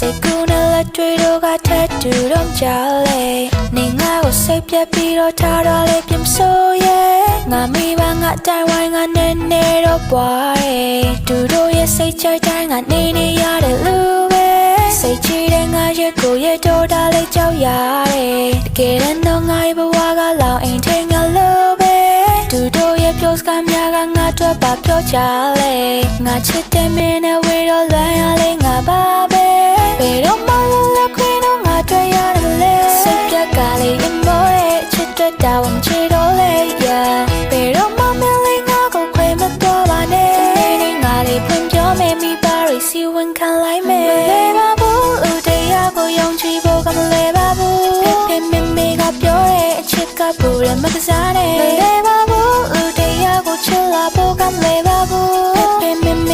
စိတ်ကူးနဲ့လက်တွေတို့ကထပ်တူတော့ကြလေနေငါ့ကိုစိတ်ပြတ်ပြီးတော့ထားတော့လေပြမစိုးရဲ့ငါမိဘငါတိုင်ဝိုင်းငါနဲ့နေတော့ပွားတယ်သူတို့ရဲ့စိတ်ချိုက်တိုင်းကနေနေရတဲ့လူပဲစိတ်ချတဲ့ငါရဲ့ကိုယ်ရဲ့တော်တာလေးကြောက်ရတယ်တကယ်တော့ငါရဲ့ဘဝကလောင်အိမ်ထိန်ငါလို့ပဲသူတို့ရဲ့ပြောစကားများကငါတို့ပါပြောကြလေငါချစ်တဲ့မင်းနဲ့ဝေတော့လွမ်းရလေငါပါပဲဘယ်တော့မှလည်းခွေးတော့ငါတွေ့ရတယ်လေစိတ်ပြက်ကလေးရင်မောရဲ့ချစ်တဲ့တောင်ချစ်တော့လေဘယ်တော့မှမလေးငါကိုခွေးမတော်ပါနဲ့ဒီနေ့ငါလေးဖွင့်ပြောမယ်မိပါရီစီဝင်ခံလိုက်မယ်မလေးပါဘူးလူတရားကိုယုံကြည်ဖို့ကမလေးပါဘူးဖေဖေမေမေကပြောတဲ့အချစ်ကပူရမကစားနဲ့